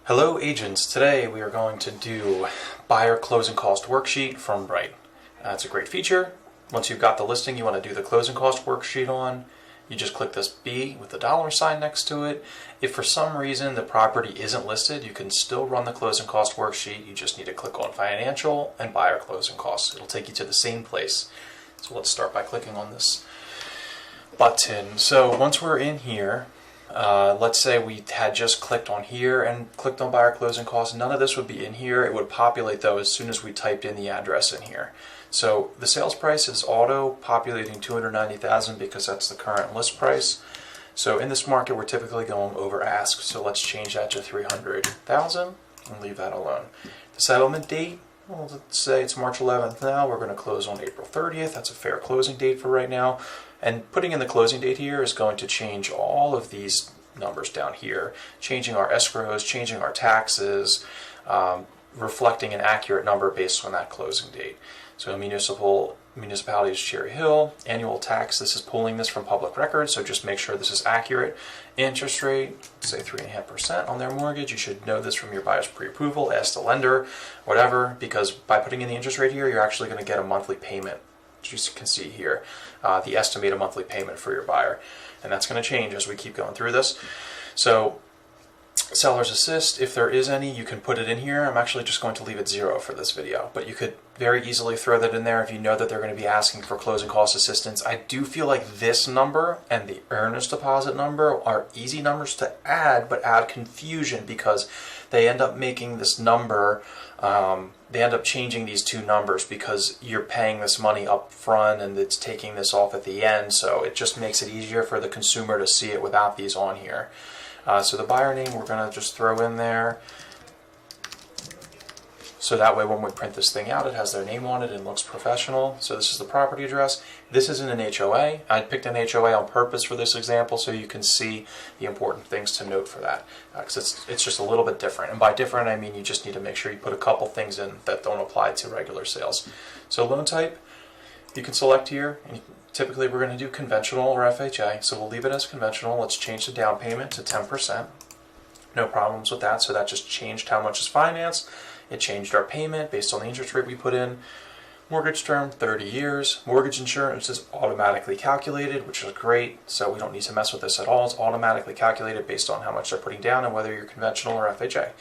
Hello agents, today we are going to do buyer closing cost worksheet from Bright. It's a great feature. Once you've got the listing you want to do the closing cost worksheet on, you just click this B with the $ next to it. If for some reason the property isn't listed, you can still run the closing cost worksheet. You just need to click on financial and buyer closing costs. It'll take you to the same place. So let's start by clicking on this button. So once we're in here, let's say we had just clicked on here and clicked on buyer closing costs. None of this would be in here. It would populate though as soon as we typed in the address in here. So the sales price is auto populating $290,000 because that's the current list price. So in this market we're typically going over ask. So let's change that to $300,000 and leave that alone. The settlement date, well, let's say it's March 11th now. We're going to close on April 30th. That's a fair closing date for right now. And putting in the closing date here is going to change all of these numbers down here, changing our escrows, changing our taxes, reflecting an accurate number based on that closing date. So municipality is Cherry Hill, annual tax, this is pulling this from public records, so just make sure this is accurate. Interest rate, say 3.5% on their mortgage. You should know this from your buyer's pre-approval, ask the lender, whatever, because by putting in the interest rate here, you're actually going to get a monthly payment. As you can see here, the estimated monthly payment for your buyer. And that's going to change as we keep going through this. So seller's assist, if there is any, you can put it in here. I'm actually just going to leave it 0 for this video, but you could very easily throw that in there if you know that they're going to be asking for closing cost assistance. I do feel like this number and the earnest deposit number are easy numbers to add, but add confusion because they end up making this number, they end up changing these two numbers because you're paying this money up front and it's taking this off at the end, so it just makes it easier for the consumer to see it without these on here. So the buyer name we're going to just throw in there, so that way when we print this thing out it has their name on it and looks professional. So this is the property address. This isn't an HOA. I picked an HOA on purpose for this example so you can see the important things to note for that, because it's just a little bit different. And by different I mean you just need to make sure you put a couple things in that don't apply to regular sales. So loan type, you can select here, and typically we're going to do conventional or FHA, so we'll leave it as conventional. Let's change the down payment to 10%. No problems with that, so that just changed how much is financed. It changed our payment based on the interest rate we put in. Mortgage term, 30 years. Mortgage insurance is automatically calculated, which is great, so we don't need to mess with this at all. It's automatically calculated based on how much they're putting down and whether you're conventional or FHA.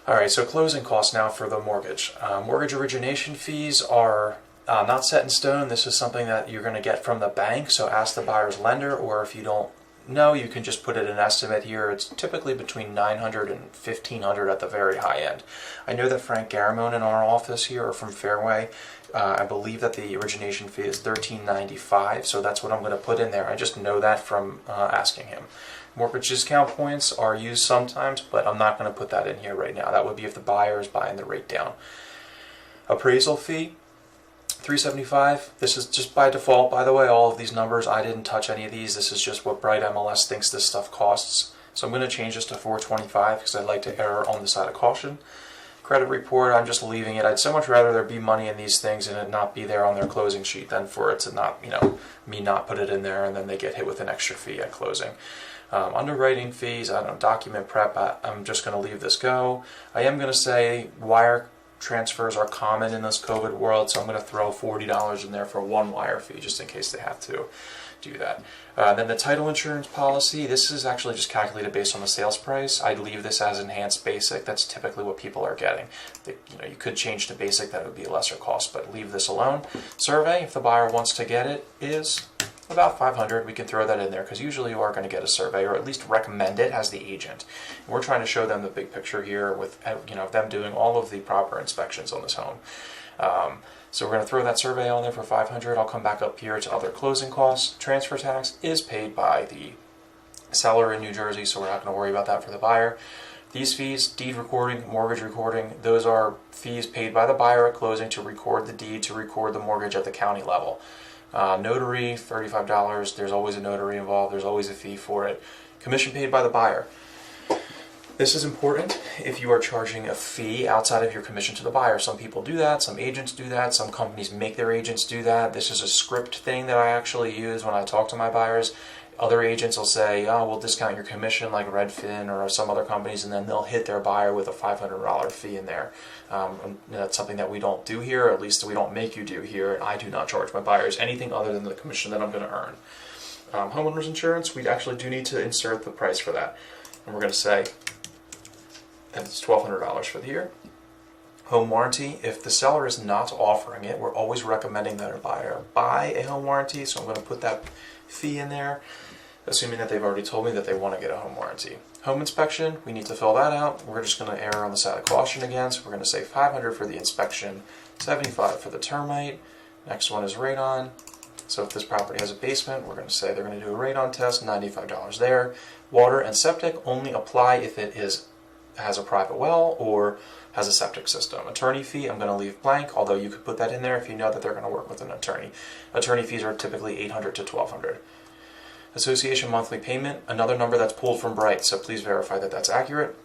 Alright, so closing costs now for the mortgage. Mortgage origination fees are not set in stone. This is something that you're going to get from the bank, so ask the buyer's lender, or if you don't know, you can just put it in an estimate here. It's typically between $900 and $1,500 at the very high end. I know that Frank Garamone in our office here, or from Fairway, I believe that the origination fee is $1,395, so that's what I'm going to put in there. I just know that from asking him. Mortgage discount points are used sometimes, but I'm not going to put that in here right now. That would be if the buyer is buying the rate down. Appraisal fee, $375. This is just by default, by the way. All of these numbers, I didn't touch any of these. This is just what Bright MLS thinks this stuff costs. So I'm going to change this to $425 because I'd like to err on the side of caution. Credit report, I'm just leaving it. I'd so much rather there be money in these things and it not be there on their closing sheet than for it to not, me not put it in there and then they get hit with an extra fee at closing. Underwriting fees, I don't know, document prep, I'm just going to leave this go. I am going to say wire transfers are common in this COVID world, so I'm going to throw $40 in there for one wire fee just in case they have to do that. Then the title insurance policy, this is actually just calculated based on the sales price. I'd leave this as enhanced basic. That's typically what people are getting. You could change to basic, that would be a lesser cost, but leave this alone. Survey, if the buyer wants to get it, is about $500. We can throw that in there because usually you are going to get a survey, or at least recommend it as the agent. And we're trying to show them the big picture here with them doing all of the proper inspections on this home. So we're going to throw that survey on there for $500. I'll come back up here to other closing costs. Transfer tax is paid by the seller in New Jersey, so we're not going to worry about that for the buyer. These fees, deed recording, mortgage recording, those are fees paid by the buyer at closing to record the deed, to record the mortgage at the county level. Notary, $35. There's always a notary involved. There's always a fee for it. Commission paid by the buyer. This is important if you are charging a fee outside of your commission to the buyer. Some people do that, some agents do that, some companies make their agents do that. This is a script thing that I actually use when I talk to my buyers. Other agents will say, oh, we'll discount your commission like Redfin or some other companies, and then they'll hit their buyer with a $500 fee in there. And that's something that we don't do here, or at least we don't make you do here, and I do not charge my buyers anything other than the commission that I'm going to earn. Homeowners insurance, we actually do need to insert the price for that. And we're going to say that it's $1,200 for the year. Home warranty, if the seller is not offering it, we're always recommending that a buyer buy a home warranty, so I'm going to put that fee in there, assuming that they've already told me that they want to get a home warranty. Home inspection, we need to fill that out. We're just going to err on the side of caution again, so we're going to say $500 for the inspection, $75 for the termite. Next one is radon. So if this property has a basement, we're going to say they're going to do a radon test, $95 there. Water and septic only apply if it has a private well or has a septic system. Attorney fee, I'm going to leave blank, although you could put that in there if you know that they're going to work with an attorney. Attorney fees are typically $800 to $1,200. Association monthly payment, another number that's pulled from Bright, so please verify that that's accurate.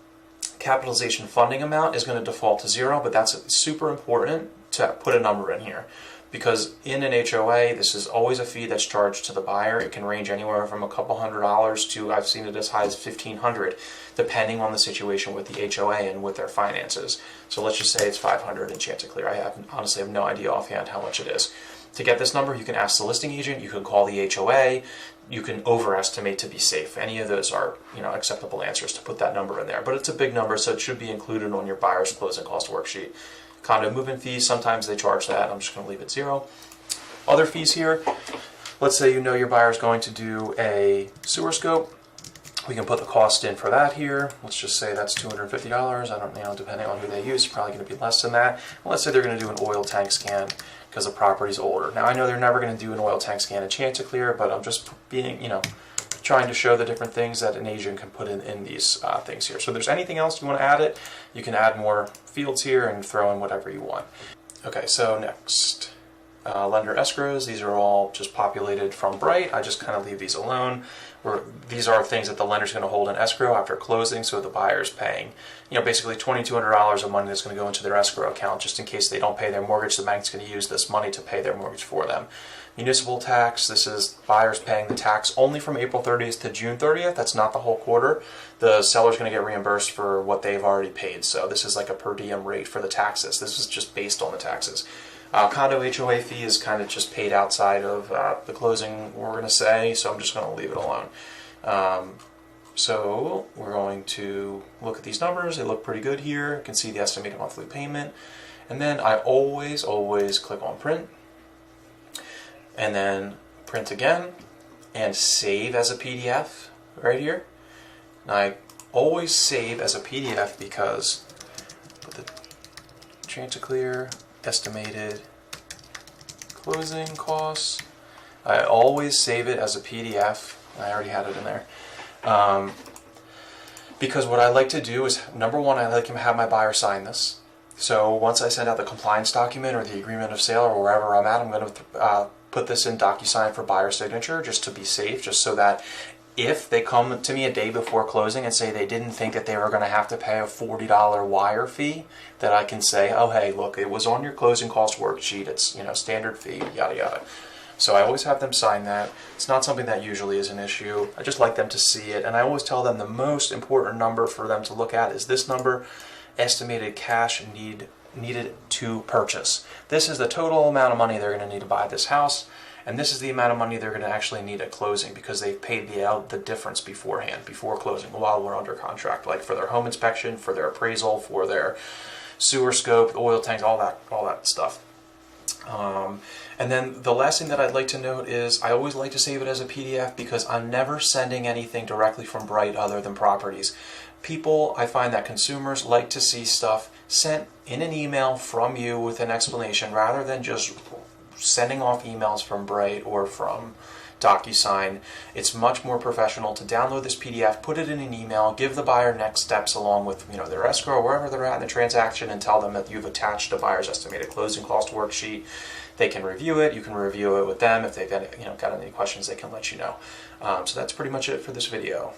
Capitalization funding amount is going to default to 0, but that's super important to put a number in here. Because in an HOA, this is always a fee that's charged to the buyer. It can range anywhere from a couple $100s to, I've seen it as high as $1,500, depending on the situation with the HOA and with their finances. So let's just say it's $500 in Chanticleer. I honestly have no idea offhand how much it is. To get this number, you can ask the listing agent, you can call the HOA, you can overestimate to be safe. Any of those are, acceptable answers to put that number in there. But it's a big number, so it should be included on your buyer's closing cost worksheet. Condo movement fees, sometimes they charge that. I'm just going to leave it 0. Other fees here, let's say your buyer's going to do a sewer scope. We can put the cost in for that here. Let's just say that's $250. I don't depending on who they use, it's probably going to be less than that. And let's say they're going to do an oil tank scan because the property's older. Now I know they're never going to do an oil tank scan in Chanticleer, but I'm just being, trying to show the different things that an agent can put in these things here. So if there's anything else you want to add it, you can add more fields here and throw in whatever you want. Okay, so next, lender escrows. These are all just populated from Bright. I just kind of leave these alone. These are things that the lender's going to hold in escrow after closing, so the buyer's paying, basically $2,200 of money that's going to go into their escrow account just in case they don't pay their mortgage. The bank's going to use this money to pay their mortgage for them. Municipal tax, this is buyers paying the tax only from April 30th to June 30th. That's not the whole quarter. The seller's going to get reimbursed for what they've already paid. So this is like a per diem rate for the taxes. This is just based on the taxes. Condo HOA fee is kind of just paid outside of the closing, we're going to say, so I'm just going to leave it alone. So we're going to look at these numbers. They look pretty good here. You can see the estimated monthly payment. And then I always click on print. And then print again and save as a PDF right here. And I always save as a PDF because put the Chanticleer estimated closing costs. I always save it as a PDF. I already had it in there. Because what I like to do is, number one, I like to have my buyer sign this. So once I send out the compliance document or the agreement of sale or wherever I'm at, I'm going to put this in DocuSign for buyer signature just to be safe, just so that if they come to me a day before closing and say they didn't think that they were going to have to pay a $40 wire fee, that I can say, oh hey, look, it was on your closing cost worksheet, it's standard fee, yada yada. So I always have them sign that. It's not something that usually is an issue. I just like them to see it, and I always tell them the most important number for them to look at is this number, estimated cash needed to purchase. This is the total amount of money they're going to need to buy this house, and this is the amount of money they're going to actually need at closing because they've paid the difference beforehand, before closing, while we're under contract, like for their home inspection, for their appraisal, for their sewer scope, oil tanks, all that stuff. And then the last thing that I'd like to note is I always like to save it as a PDF because I'm never sending anything directly from Bright other than properties. I find that consumers like to see stuff sent in an email from you with an explanation rather than just sending off emails from Bright or from DocuSign. It's much more professional to download this PDF, put it in an email, give the buyer next steps along with their escrow, wherever they're at in the transaction, and tell them that you've attached a buyer's estimated closing cost worksheet. They can review it. You can review it with them. If they've got any questions, they can let you know. So that's pretty much it for this video.